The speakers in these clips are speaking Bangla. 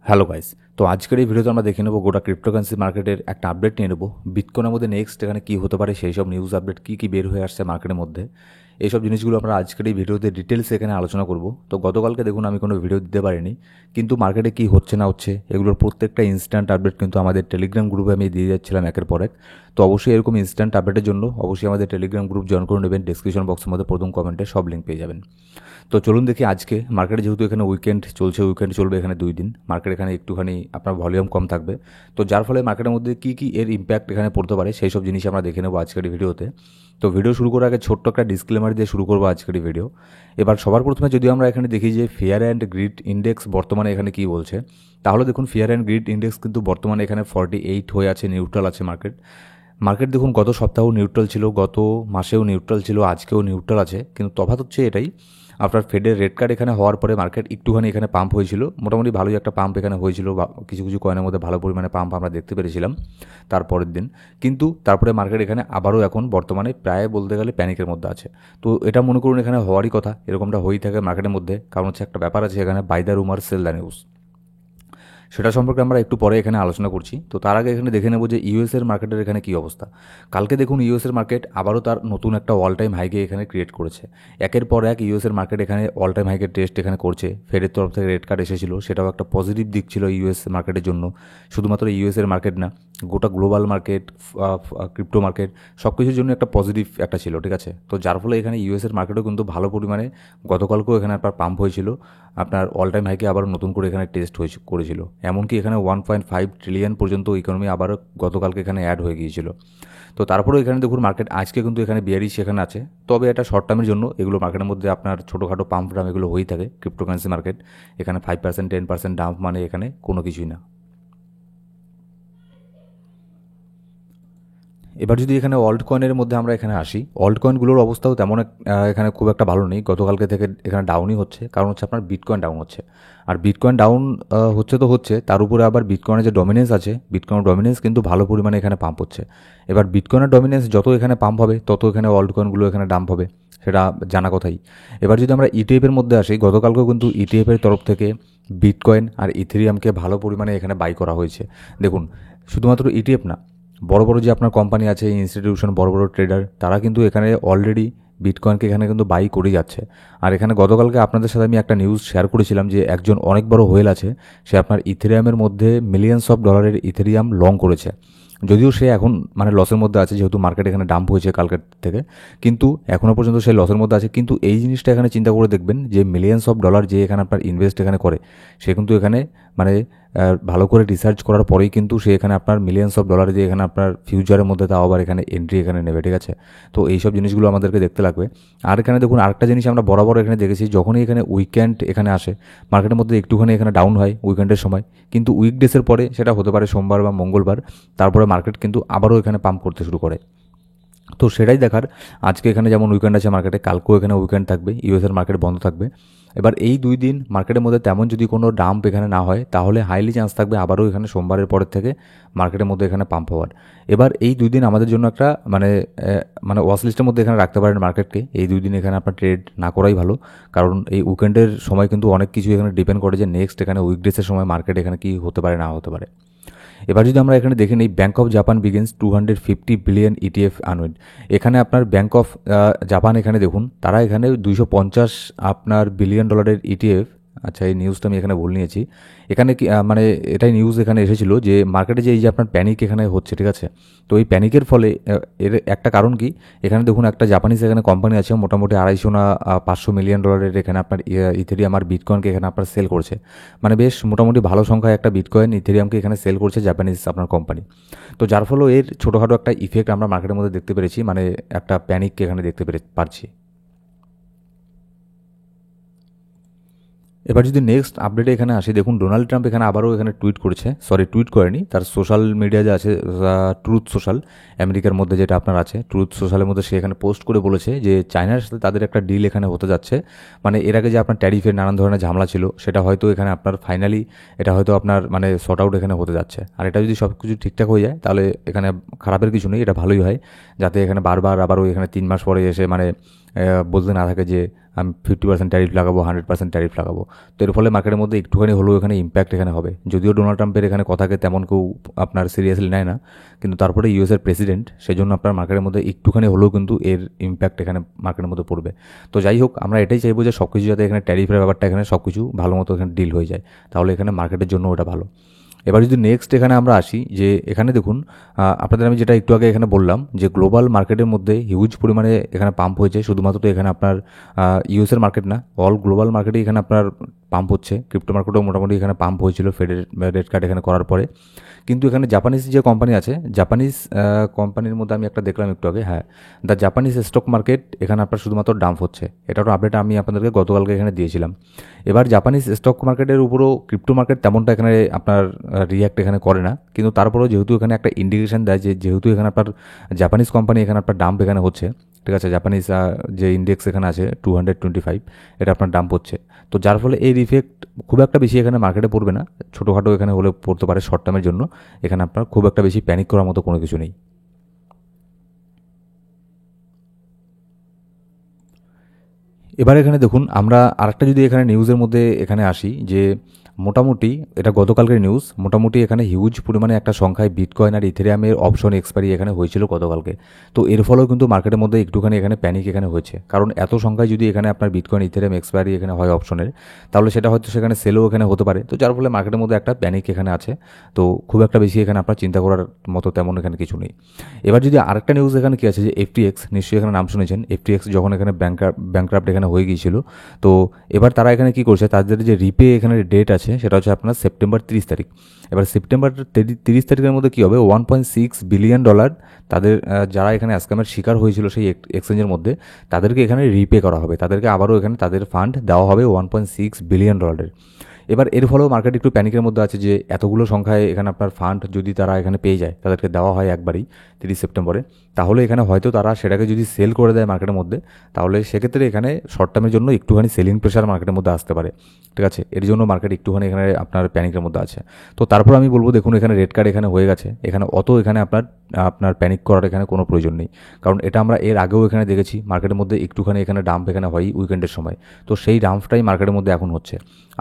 হ্যালো গাইস, তো আজকের এই ভিডিওতে আমরা দেখে নেব গোটা ক্রিপ্টোকারেন্সি মার্কেটের একটা আপডেট নিয়ে নেব। বিটকয়েনের মধ্যে নেক্সট এখানে কী হতে পারে, সেই সব নিউজ আপডেট কী বের হয়ে আসছে মার্কেটের মধ্যে, এইসব জিনিসগুলো আমরা আজকের এই ভিডিওতে ডিটেলস এখানে আলোচনা করব। তো গতকালকে দেখুন আমি কোনো ভিডিও দিতে পারিনি, কিন্তু মার্কেটে কী হচ্ছে না হচ্ছে এগুলোর প্রত্যেকটা ইনস্ট্যান্ট আপডেট কিন্তু আমাদের টেলিগ্রাম গ্রুপে আমি দিয়ে যাচ্ছিলাম একের পর এক। তো অবশ্যই এরকম ইনস্ট্যান্ট আপডেটের জন্য অবশ্যই আমাদের টেলিগ্রাম গ্রুপ জয়েন করে নেবেন। ডিসক্রিপশন বক্সের মধ্যে প্রথম কমেন্টে সব লিঙ্ক পেয়ে যাবেন। তো চলুন দেখি আজকে মার্কেটে, যেহেতু এখানে উইকেন্ড চলছে, উইকেন্ড চলবে এখানে 2 দিন, মার্কেট এখানে একটুখানি আপনার ভলিউম কম থাকবে। তো যার ফলে মার্কেটের মধ্যে কী এর ইম্প্যাক্ট এখানে পড়তে পারে সেই সব জিনিস আমরা দেখে নেবো আজকের ভিডিওতে। তো ভিডিও শুরু করার আগে ছোট্ট একটা ডিসক্লেমার দিয়ে শুরু করবো আজকের ভিডিও। এবার সবার প্রথমে যদি আমরা এখানে দেখি যে ফিয়ার অ্যান্ড গ্রিড ইন্ডেক্স বর্তমানে এখানে কী বলছে, তাহলে দেখুন ফিয়ার অ্যান্ড গ্রিড ইন্ডেক্স কিন্তু বর্তমানে এখানে 48 হয়ে আছে, নিউট্রাল আছে মার্কেট দেখুন গত সপ্তাহেও নিউট্রাল ছিল, গত মাসেও নিউট্রাল ছিল, আজকেও নিউট্রাল আছে। কিন্তু তফাৎ হচ্ছে এটাই, আপনার ফেডের রেড কার্ড এখানে হওয়ার পরে মার্কেট একটুখানি এখানে পাম্প হয়েছিল, মোটামুটি ভালোই একটা পাম্প এখানে হয়েছিল, বা কিছু কিছু কয়েনের মধ্যে ভালো পরিমাণে পাম্প আমরা দেখতে পেরেছিলাম তারপরের দিন। কিন্তু তারপরে মার্কেট এখানে আবারও এখন বর্তমানে প্রায় বলতে গেলে প্যানিকের মধ্যে আছে। তো এটা মনে করুন এখানে হওয়ারই কথা, এরকমটা হয়েই থাকে মার্কেটের মধ্যে, কারণ হচ্ছে একটা ব্যাপার আছে এখানে, buy the rumour sell the news. সেটা সম্পর্কে আমরা একটু পরে এখানে আলোচনা করছি। তো তার আগে এখানে দেখে নেব যে ইউএসের মার্কেটের এখানে কী অবস্থা। কালকে দেখুন ইউএসের মার্কেট আবারও তার নতুন একটা অল টাইম হাইকে এখানে ক্রিয়েট করেছে। একের পর এক ইউএসের মার্কেট এখানে অল টাইম হাইকের টেস্ট এখানে করছে। ফেডের তরফ থেকে রেড কার্ড এসেছিল, সেটাও একটা পজিটিভ দিক ছিল ইউএস মার্কেটের জন্য। শুধুমাত্র ইউএসের মার্কেট না, গোটা গ্লোবাল মার্কেট, ক্রিপ্টো মার্কেট, সব কিছুর জন্য একটা পজিটিভ একটা ছিল, ঠিক আছে। তো যার ফলে এখানে ইউএসের মার্কেটও কিন্তু ভালো পরিমাণে গতকালকেও এখানে আপনার পাম্প হয়েছিল, আপনার অল টাইম হাইকে আবার নতুন করে এখানে টেস্ট করেছিল। এমনকি এখানে 1.5 ট্রিলিয়ন পর্যন্ত ইকোনমি আবার গতকালকে এখানে অ্যাড হয়ে গিয়েছিল। তো তারপরেও এখানে দেখুন মার্কেট আজকে কিন্তু এখানে বিয়ারিশ সেখানে আছে, তবে এটা শর্ট টার্মের জন্য। এগুলো মার্কেটের মধ্যে আপনার ছোটোখাটো পাম্প ডাম এগুলো হয়েই থাকে ক্রিপ্টোকারেন্সি মার্কেট। এখানে 5% 10% ডাম্প মানে এখানে কোনো কিছুই না। এবার যদি এখানে অল্ট কয়েনের মধ্যে আমরা এখানে আসি, অল্ট কয়েনগুলোর অবস্থাও তেমন এখানে খুব একটা ভালো নেই। গতকালকে থেকে এখানে ডাউনই হচ্ছে, কারণ হচ্ছে আপনার বিটকয়েন ডাউন হচ্ছে। আর বিটকয়েন ডাউন হচ্ছে তো হচ্ছে, তার উপরে আবার বিটকয়েনের যে ডমিনেন্স আছে, বিটকয়েনের ডমিনেন্স কিন্তু ভালো পরিমাণে এখানে পাম্প হচ্ছে। এবার বিটকয়েনের ডমিনেন্স যত এখানে পাম্প হবে তত এখানে অল্ট কয়েনগুলো এখানে ডাম্প হবে, সেটা জানা কথাই। এবার যদি আমরা ইটিএফের মধ্যে আসি, গতকালকেও কিন্তু ইটিএফের তরফ থেকে বিটকয়েন আর ইথেরিয়ামকে ভালো পরিমাণে এখানে বাই করা হয়েছে। দেখুন শুধুমাত্র ইটিএফ না, বড় বড় যে আপনার কোম্পানি আছে, ইনস্টিটিউশন, বড় বড় ট্রেডার, তারা কিন্তু এখানে অলরেডি বিটকয়েনকে এখানে কিন্তু বাই করে যাচ্ছে। আর এখানে গতকালকে আপনাদের সাথে আমি একটা নিউজ শেয়ার করেছিলাম যে একজন অনেক বড় হোয়েল আছে, সে আপনার ইথেরিয়ামের মধ্যে মিলিয়নস অফ ডলারের ইথেরিয়াম লং করেছে। যদিও সে এখন মানে লসের মধ্যে আছে, যেহেতু মার্কেট এখানে ডাম্প হয়েছে কালকের থেকে, কিন্তু এখনও পর্যন্ত সে লসের মধ্যে আছে। কিন্তু এই জিনিসটা এখানে চিন্তা করে দেখবেন যে মিলিয়নস অফ ডলার যে এখানে আপনার ইনভেস্ট এখানে করে, সে কিন্তু এখানে মানে ভালো করে রিসার্চ করার পরেই কিন্তু সে এখানে আপনার মিলিয়নস অফ ডলার দিয়ে এখানে আপনার ফিউচারের মধ্যে তাও আবার এখানে এন্ট্রি এখানে নেবে, ঠিক আছে। তো এইসব জিনিসগুলো আমাদেরকে দেখতে লাগবে। আর এখানে দেখুন আরেকটা জিনিস আমরা বরাবর এখানে দেখেছি, যখনই এখানে উইকেন্ড এখানে আসে মার্কেটের মধ্যে একটুখানি এখানে ডাউন হয় উইকেন্ডের সময়, কিন্তু উইকডেসের পরে, সেটা হতে পারে সোমবার বা মঙ্গলবার, তারপরে মার্কেট কিন্তু আবারও এখানে পাম্প করতে শুরু করে। তো সেটাই দেখার, আজকে এখানে যেমন উইকেন্ড আছে মার্কেটে, কালকেও এখানে উইকেন্ড থাকবে, ইউএসের মার্কেট বন্ধ থাকবে। এবার এই 2 দিন মার্কেটের মধ্যে তেমন যদি কোনো ডাম্প এখানে না হয়, তাহলে হাইলি চান্স থাকবে আবারও এখানে সোমবারের পরের থেকে মার্কেটের মধ্যে এখানে পাম্প হওয়ার। এবার এই 2 দিন আমাদের জন্য একটা মানে ওয়াচ লিস্টের মধ্যে এখানে রাখতে পারেন মার্কেটকে। এই 2 দিন এখানে আপনার ট্রেড না করাই ভালো, কারণ এই উইকেন্ডের সময় কিন্তু অনেক কিছু এখানে ডিপেন্ড করে যে নেক্সট এখানে উইকডেসের সময় মার্কেট এখানে কি হতে পারে না হতে পারে। এবার যদি আমরা এখানে দেখে নিই, bank of Japan begins 250 billion ETF unwind. এখানে আপনার ব্যাঙ্ক অফ জাপান এখানে দেখুন, তারা এখানে 250 আপনার বিলিয়ন ডলারের ইটিএফ, আচ্ছা এই নিউজটা আমি এখানে ভুল নিয়েছি। এখানে কি মানে এটাই নিউজ এখানে এসেছিল যে মার্কেটে যে এই যে আপনার প্যানিক এখানে হচ্ছে, ঠিক আছে। তো এই প্যানিকের ফলে এর একটা কারণ কি, এখানে দেখুন একটা জাপানিজ এখানে কোম্পানি আছে, মোটামুটি 250 না 500 মিলিয়ন ডলারের এখানে আপনার ইথেরিয়াম আর বিটকয়েনকে এখানে আপনার সেল করছে। মানে বেশ মোটামুটি ভালো সংখ্যায় একটা বিটকয়েন ইথেরিয়ামকে এখানে সেল করছে জাপানিজ আপনার কোম্পানি। তো যার ফলে এর ছোটোখাটো একটা ইফেক্ট আমরা মার্কেটের মধ্যে দেখতে পেরেছি, মানে একটা প্যানিককে এখানে দেখতে পারছি। এবার যদি নেক্সট আপডেটে এখানে আসি, দেখুন ডোনাল্ড ট্রাম্প এখানে আবারও এখানে টুইট করেছে, টুইট করেনি, তার সোশ্যাল মিডিয়া যে আছে ট্রুথ সোশ্যাল, আমেরিকার মধ্যে যেটা আপনার আছে ট্রুথ সোশ্যালের মধ্যে, সে এখানে পোস্ট করে বলেছে যে চায়নার সাথে তাদের একটা ডিল এখানে হতে যাচ্ছে। মানে এর আগে যে আপনার ট্যারিফের নানান ধরনের ঝামেলা ছিল, সেটা হয়তো এখানে আপনার ফাইনালি এটা হয়তো আপনার মানে শর্ট আউট এখানে হতে যাচ্ছে। আর এটা যদি সব কিছু ঠিকঠাক হয়ে যায়, তাহলে এখানে খারাপের কিছু নেই, এটা ভালোই হয়, যাতে এখানে বারবার আবারও এখানে 3 মাস পরে এসে মানে বলতে না থাকে যে আমি 50% ট্যারিফ লাগাবো, 100% ট্যারিফ লাগাবো। তো এর ফলে মার্কেটের মধ্যে একটুখানি হলেও এখানে ইম্প্যাক্ট এখানে হবে। যদিও ডোনাল্ড ট্রাম্পের এখানে কথাকে তেমন কেউ আপনার সিরিয়াসলি নেয় না, কিন্তু তারপরে ইউএসের প্রেসিডেন্ট, সেই জন্য আপনার মার্কেটের মধ্যে একটুখানি হলেও কিন্তু এর ইম্প্যাক্ট এখানে মার্কেটের মধ্যে পড়বে। তো যাই হোক, আমরা এটাই চাইবো যে সব কিছু যাতে এখানে ট্যারিফের ব্যাপারটা এখানে সব কিছু ভালো মতো এখানে ডিল হয়ে যায়, তাহলে এখানে মার্কেটের জন্য ওটা ভালো। এবার যদি নেক্সট এখানে আমরা আসি, যে এখানে দেখুন আপনাদের আমি যেটা একটু আগে এখানে বললাম যে গ্লোবাল মার্কেটের মধ্যে হিউজ পরিমাণে এখানে পাম্প হয়েছে। শুধুমাত্র তো এখানে আপনার ইউএসের মার্কেট না, অল গ্লোবাল মার্কেটে এখানে আপনার পাম্প হচ্ছে। ক্রিপ্টো মার্কেটেও মোটামুটি এখানে পাম্প হয়েছিল ফেডের রেট কার্ড এখানে করার পরে। কিন্তু এখানে জাপানিজ যে কোম্পানি আছে, জাপানিজ কোম্পানির মধ্যে আমি একটা দেখলাম একটু আগে, হ্যাঁ, দ্য জাপানিজ স্টক মার্কেট এখানে আপনার শুধুমাত্র ডাম্প হচ্ছে। এটারও আপডেট আমি আপনাদেরকে গতকালকে এখানে দিয়েছিলাম। এবার জাপানিজ স্টক মার্কেটের উপরও ক্রিপ্টো মার্কেট তেমনটা এখানে আপনার রিয়াক্ট এখানে করে না, কিন্তু তারপরেও যেহেতু এখানে একটা ইন্ডিকেশন দেয় যে যেহেতু এখানে আপনার জাপানিজ কোম্পানি এখানে আপনার ডাম্প এখানে হচ্ছে, ঠিক আছে, জাপানিজ যে ইন্ডেক্স এখানে আছে 225, এটা আপনার ডাম্প হচ্ছে। তো যার ফলে এর ইফেক্ট খুব একটা বেশি এখানে মার্কেটে পড়বে না, ছোটোখাটো এখানে হলে পড়তে পারে শর্ট টার্মের জন্য। এখানে আপনার খুব একটা বেশি প্যানিক করার মতো কোনো কিছু নেই। এবার এখানে দেখুন, আমরা আরেকটা যদি এখানে নিউজের মধ্যে এখানে আসি, যে মোটামুটি এটা গতকালকের নিউজ, মোটামুটি এখানে হিউজ পরিমাণে একটা সংখ্যায় বিটকয়েন আর ইথেরিয়ামের অপশন এক্সপায়ারি এখানে হয়েছিল গতকালকে। তো এর ফলেও কিন্তু মার্কেটের মধ্যে একটুখানি এখানে প্যানিক এখানে হয়েছে, কারণ এত সংখ্যায় যদি এখানে আপনার বিটকয়েন ইথেরিয়াম এক্সপায়ারি এখানে হয় অপশনের, তাহলে সেটা হয়তো সেখানে সেলও এখানে হতে পারে। তো যার ফলে মার্কেটের মধ্যে একটা প্যানিক এখানে আছে। তো খুব একটা বেশি এখানে আপনার চিন্তা করার মতো তেমন এখানে কিছু নেই। এবার যদি আরেকটা নিউজ এখানে কি আছে, যে এফটিএক্স, নিশ্চয়ই এখানে নাম শুনেছেন। এফটিএক্স যখন এখানে ব্যাংক্রাফ্ট এখানে হয়ে গিয়েছিল, তো এবার তারা এখানে কি করছে, তাদের যে রিপে এখানে ডেট আছে সেটা হচ্ছে আপনার সেপ্টেম্বর 30 তারিখ। এবার সেপ্টেম্বর 30 তারিখের মধ্যে কী হবে, $1.6 বিলিয়ন তাদের যারা এখানে স্ক্যামের শিকার হয়েছিল সেই এক্সচেঞ্জের মধ্যে, তাদেরকে এখানে রিপে করা হবে, তাদেরকে আবারও এখানে তাদের ফান্ড দেওয়া হবে $1.6 বিলিয়ন। এবার এর ফলেও মার্কেট একটু প্যানিকের মধ্যে আছে, যে এতগুলো সংখ্যায় এখানে আপনার ফান্ড যদি তারা এখানে পেয়ে যায়, তাদেরকে দেওয়া হয় একবারই 30 সেপ্টেম্বরে, তাহলে এখানে হয়তো তারা সেটাকে যদি সেল করে দেয় মার্কেটের মধ্যে, তাহলে সেক্ষেত্রে এখানে শর্ট টার্মের জন্য একটুখানি সেলিং প্রেশার মার্কেটের মধ্যে আসতে পারে, ঠিক আছে। এর জন্য মার্কেট একটুখানি এখানে আপনার প্যানিকের মধ্যে আছে। তো তারপর আমি বলবো, দেখুন এখানে রেড কার্ড এখানে হয়ে গেছে, এখানে অত এখানে আপনার প্যানিক করার এখানে কোনো প্রয়োজন নেই, কারণ এটা আমরা এর আগেও এখানে দেখেছি মার্কেটের মধ্যে একটুখানি এখানে ডাম্প এখানে হয় উইকেন্ডের সময়। তো সেই ডাম্পটাই মার্কেটের মধ্যে এখন হচ্ছে।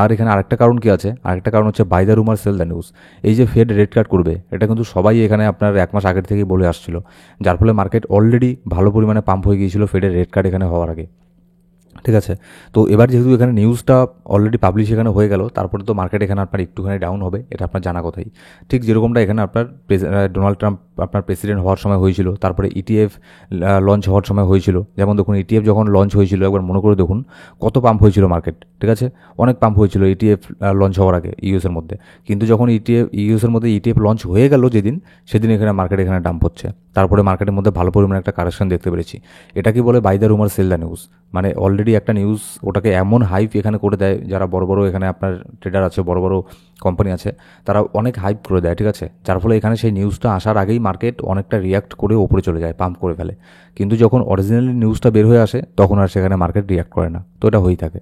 আর এখানে আরেকটা কারণ কি আছে, আরেকটা কারণ হচ্ছে buy the rumour sell the news. এই যে ফেড রেড কার্ড করবে, এটা কিন্তু সবাই এখানে আপনার 1 মাস আগের থেকেই বলে আসছিল, যার ফলে মার্কেট অলরেডি ভালো পরিমাণে পাম্প হয়ে গিয়েছিল ফেডের রেড কার্ড এখানে হওয়ার আগে, ঠিক আছে। তো এবার যেহেতু এখানে নিউজটা অলরেডি পাবলিশ এখানে হয়ে গেল, তারপরে তো মার্কেট এখানে আপনার একটুখানি ডাউন হবে, এটা আপনার জানা কথাই। ঠিক যেরকমটা এখানে আপনার ডোনাল্ড ট্রাম্প আপনার প্রেসিডেন্ট হওয়ার সময় হয়েছিল, তারপরে ইটিএফ লঞ্চ হওয়ার সময় হয়েছিল। যেমন দেখুন ইটিএফ যখন লঞ্চ হয়েছিল, একবার মনে করে দেখুন কত পাম্প হয়েছিল মার্কেট, ঠিক আছে, অনেক পাম্প হয়েছিল ইটিএফ লঞ্চ হওয়ার আগে ইউএসের মধ্যে। কিন্তু যখন ইউএসের মধ্যে ইটিএফ লঞ্চ হয়ে গেল সেদিন এখানে মার্কেট এখানে ডাম্প হচ্ছে। তারপরে মার্কেটের মধ্যে ভালো পরিমাণে একটা কারেকশন দেখতে পেরেছি। এটা কি বলে buy the rumour sell the news, মানে অলরেডি একটা নিউজ ওটাকে এমন হাইপ এখানে করে দেয়, যারা বড় বড় এখানে আপনার ট্রেডার আছে, বড় বড় কোম্পানি আছে, তারা অনেক হাইপ করে দেয়, ঠিক আছে। যার ফলে এখানে সেই নিউজটা আসার আগেই মার্কেট অনেকটা রিয়াক্ট করে ওপরে চলে যায়, পাম্প করে ফেলে। কিন্তু যখন অরিজিনালি নিউজটা বের হয়ে আসে, তখন আর সেখানে মার্কেট রিয়াক্ট করে না। তো এটা হয়েই থাকে।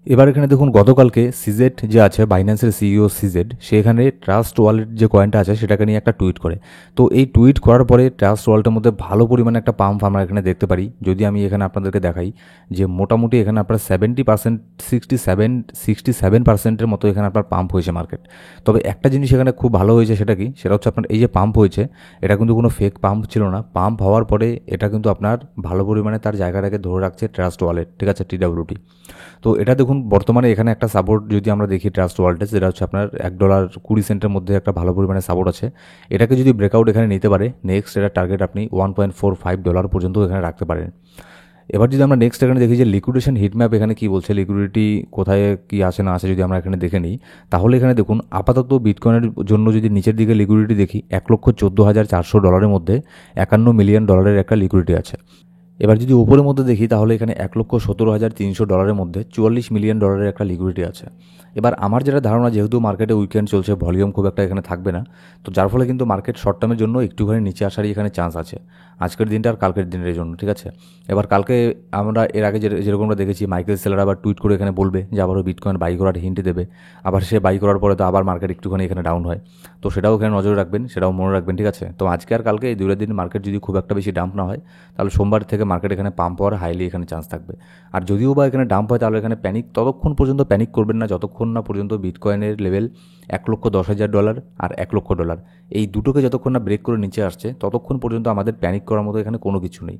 এবার এখানে দেখুন গতকালকে সিজেড যে আছে, বাইন্যান্সের সিইও সিজেড, সে এখানে ট্রাস্ট ওয়ালেট যে কয়েনটা আছে সেটাকে নিয়ে একটা টুইট করে। তো এই টুইট করার পরে ট্রাস্ট ওয়ালেটের মধ্যে ভালো পরিমাণে একটা পাম্প আমরা এখানে দেখতে পারি। যদি আমি এখানে আপনাদেরকে দেখাই, যে মোটামুটি এখানে আপনার 70%, 67% মতো এখানে আপনার পাম্প হয়েছে মার্কেট। তবে একটা জিনিস এখানে খুব ভালো হয়েছে, সেটা কি, সেটা হচ্ছে আপনার এই যে পাম্প হয়েছে, এটা কিন্তু কোনো ফেক পাম্প ছিল না। পাম্প হওয়ার পরে এটা কিন্তু আপনার ভালো পরিমাণে তার জায়গাটাকে ধরে রাখছে ট্রাস্ট ওয়ালেট, ঠিক আছে, টিডাব্লিউটি। তো এটা দেখুন বর্তমানে এখানে একটা সাপোর্ট যদি আমরা দেখি ট্রাস্ট ওয়ালেটে, যেটা হচ্ছে আপনার $1.20 মধ্যে একটা ভালো পরিমাণে সাপোর্ট আছে। এটাকে যদি ব্রেকআউট এখানে নিতে পারে, নেক্সট এটা টার্গেট আপনি $1.45 পর্যন্ত এখানে রাখতে পারেন। এবার যদি আমরা নেক্সট এখানে দেখি যে লিকুইডেশন হিটম্যাপ এখানে কি বলছে, লিকুইডিটি কোথায় কি আসে না আসে যদি আমরা এখানে দেখে নিই, তাহলে এখানে দেখুন আপাতত বিটকয়েনের জন্য যদি নিচের দিকে লিকুইডিটি দেখি, $1,14,400 মধ্যে $51 মিলিয়ন একটা লিকুইডিটি আছে। এবার যদি ওপরের মধ্যে দেখি তাহলে এখানে $1,17,300 মধ্যে $44 মিলিয়ন একটা লিকুইডিটি আছে। এবার আমার যেটা ধারণা, যেহেতু মার্কেটে উইকেন্ড চলছে, ভলিউম খুব একটা এখানে থাকবে না, তো যার ফলে কিন্তু মার্কেট শর্ট টার্মের জন্য একটুখানি নিচে আসারই এখানে চান্স আছে আজকের দিনটা আর কালকের দিনের জন্য, ঠিক আছে। এবার কালকে আমরা এর আগে যেরকম আমরা দেখেছি, মাইকেল সেলার আবার টুইট করে এখানে বলবে যে আবারও বিটকয়েন বাই করার হিন্ট দেবে, আবার সে বাই করার পরে তো আবার মার্কেট একটুখানি এখানে ডাউন হয়, তো সেটাও এখানে নজরে রাখবেন, সেটাও মনে রাখবেন, ঠিক আছে। তো আজকে আর কালকে এই দুটো দিন মার্কেট যদি খুব একটা বেশি ডাম্প না হয়, তাহলে সোমবার থেকে মার্কেট এখানে পাম্প হওয়ার হাইলি এখানে চান্স থাকবে। আর যদিও বা এখানে ডাম্প হয়, তাহলে এখানে ততক্ষণ পর্যন্ত প্যানিক করবেন না যতক্ষণ না পর্যন্ত বিটকয়েনের লেভেল $1,10,000 আর $1,00,000 এই দুটোকে যতক্ষণ না ব্রেক করে নিচে আসছে, ততক্ষণ পর্যন্ত আমাদের প্যানিক করার মতো এখানে কোনো কিছু নেই।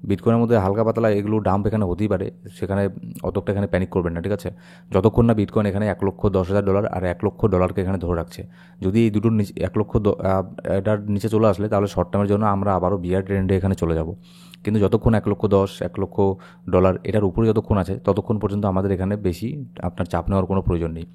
বিটকয়েনের মধ্যে হালকা পাতলা এগুলো ডাম্প এখানে হতেই পারে, সেখানে অতটা এখানে প্যানিক করবেন না, ঠিক আছে। যতক্ষণ না বিটকয়েন এখানে $1,10,000 আর $1,00,000 এখানে ধরে রাখছে। যদি এই দুটোর নিচে এটার নিচে চলে আসলে, তাহলে শর্ট টার্মের জন্য আমরা আবারও বিয়ার ট্রেন্ডে এখানে চলে যাব। কিন্তু যতক্ষণ $1,10,000 $1,00,000 এটার উপরে যতক্ষণ আছে, ততক্ষণ পর্যন্ত আমাদের এখানে বেশি আপনার চাপ নেওয়ার কোনো প্রয়োজন নেই।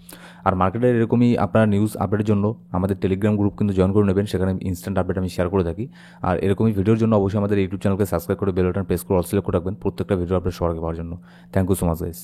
আর মার্কেটের এরকমই আপনার নিউজ আপডেটের জন্য আমাদের টেলিগ্রাম গ্রুপ কিন্তু জয়েন করে নেবেন, সেখানে ইনস্ট্যান্ট আপডেট আমি শেয়ার করে থাকি। আর এরকমই ভিডিওর জন্য অবশ্যই আমাদের ইউটিউব চ্যানেলকে সাবস্ক্রাইব করে বেল বাটন প্রেস করে অল সিলেক্ট করে রাখবেন প্রত্যেকটা ভিডিও আপডেট সবার আগে পাওয়ার জন্য। Thank you so much guys.